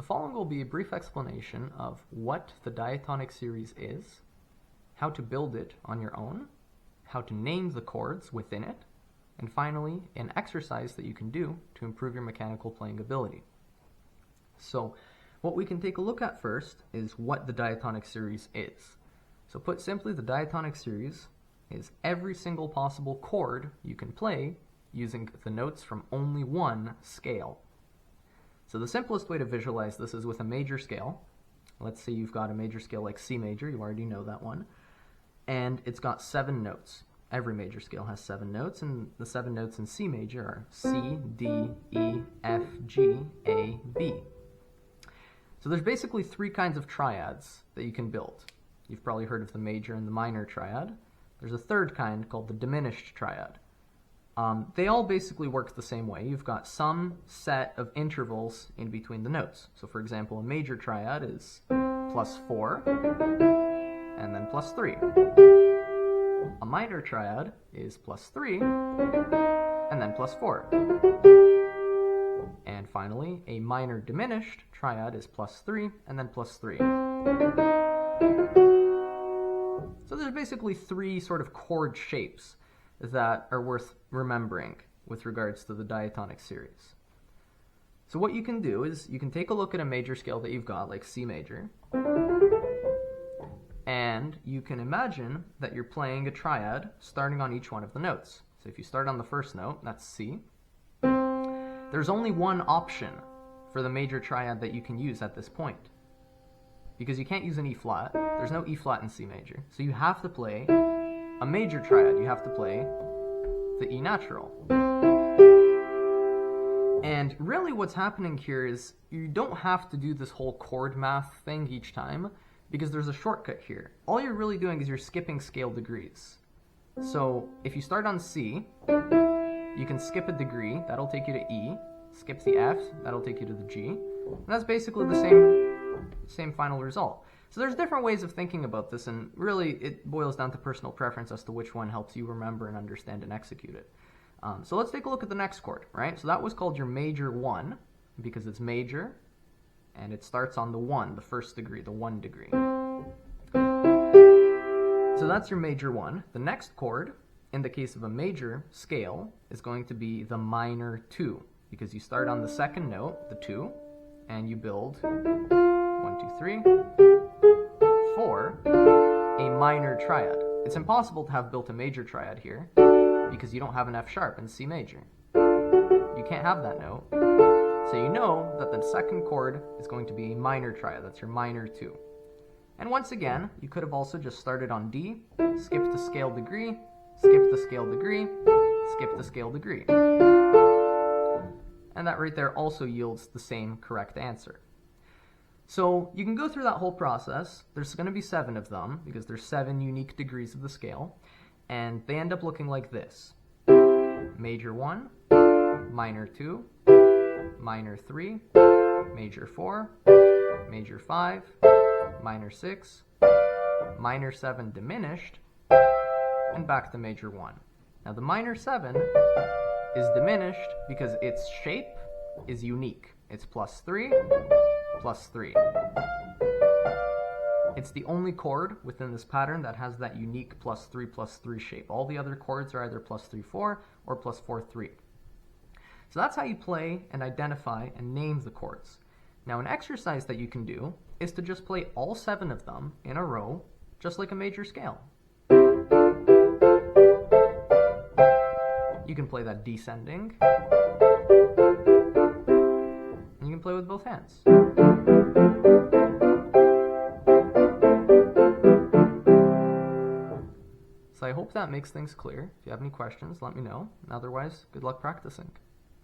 following will be a brief explanation of what the diatonic series is, how to build it on your own, how to name the chords within it, and finally, an exercise that you can do to improve your mechanical playing ability. So, what we can take a look at first is what the diatonic series is. So put simply, the diatonic series is every single possible chord you can play using the notes from only one scale. So the simplest way to visualize this is with a major scale. Let's say you've got a major scale like C major, you already know that one, and it's got 7 notes. Every major scale has 7 notes, and the 7 notes in C major are C, D, E, F, G, A, B. So there's basically 3 kinds of triads that you can build. You've probably heard of the major and the minor triad. There's a third kind called the diminished triad. They all basically work the same way. You've got some set of intervals in between the notes. So for example, a major triad is +4 and then +3. A minor triad is +3 and then +4. And finally, a minor diminished triad is +3 and then +3. So there's basically 3 sort of chord shapes that are worth remembering with regards to the diatonic series. So what you can do is you can take a look at a major scale that you've got, like C major, and you can imagine that you're playing a triad starting on each one of the notes. So if you start on the first note, that's C, there's only one option for the major triad that you can use at this point, because you can't use an E flat. There's no E flat in C major. So you have to play a major triad. You have to play the E natural. And really what's happening here is you don't have to do this whole chord math thing each time, because there's a shortcut here. All you're really doing is you're skipping scale degrees. So if you start on C, you can skip a degree, that'll take you to E, skip the F, that'll take you to the G, and that's basically the same final result. So there's different ways of thinking about this, and really it boils down to personal preference as to which one helps you remember and understand and execute it. So let's take a look at the next chord, right? So that was called your major 1, because it's major, and it starts on the 1, the first degree, the 1 degree. So that's your major 1. The next chord, in the case of a major scale, is going to be the minor 2, because you start on the second note, the 2, and you build 1, 2, 3, 4, a minor triad. It's impossible to have built a major triad here because you don't have an F sharp in C major. You can't have that note. So you know that the second chord is going to be a minor triad. That's your minor 2. And once again, you could have also just started on D, skipped the scale degree, skipped the scale degree, skipped the scale degree. And that right there also yields the same correct answer. So you can go through that whole process. There's going to be 7 of them, because there's 7 unique degrees of the scale, and they end up looking like this. Major 1, minor 2, minor 3, major 4, major 5, minor 6, minor 7 diminished, and back to major 1. Now the minor 7 is diminished because its shape is unique. It's +3, +3. It's the only chord within this pattern that has that unique +3, +3 shape. All the other chords are either +3, 4 or +4, 3. So that's how you play and identify and name the chords. Now an exercise that you can do is to just play all 7 of them in a row, just like a major scale. You can play that descending. And you can play with both hands. So I hope that makes things clear. If you have any questions, let me know. And otherwise, good luck practicing.